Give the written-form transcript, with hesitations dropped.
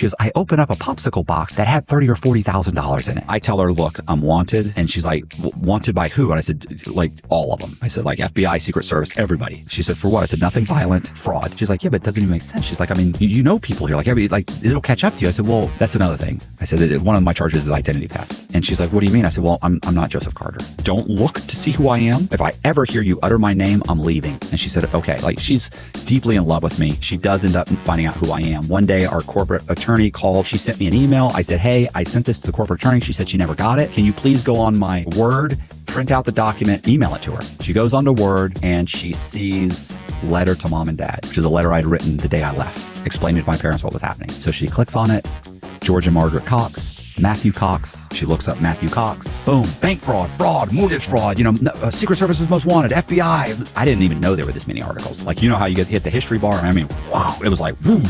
She goes, I open up a popsicle box that had $30,000 or $40,000 in it. I tell her, look, I'm wanted. And she's like, wanted by who? And I said, like all of them. I said, like FBI, Secret Service, everybody. She said, for what? I said, nothing violent, fraud. She's like, yeah, but it doesn't even make sense. She's like, I mean, you know people here. Like, it'll catch up to you. I said, well, that's another thing. I said, one of my charges is identity theft. And she's like, what do you mean? I said, well, I'm not Joseph Carter. Don't look to see who I am. If I ever hear you utter my name, I'm leaving. And she said, okay. Like, she's deeply in love with me. She does end up finding out who I am. One day, our corporate attorney called. She sent me an email. I said, hey, I sent this to the corporate attorney. She said she never got it. Can you please go on my Word, print out the document, email it to her? She goes onto Word and she sees letter to mom and dad, which is a letter I'd written the day I left, explaining to my parents what was happening. So she clicks on it. George and Margaret Cox, Matthew Cox. She looks up Matthew Cox. Boom. Bank fraud, mortgage fraud, Secret Service is most wanted, FBI. I didn't even know there were this many articles. Like, you know how you hit the history bar? I mean, wow. It was like, woo.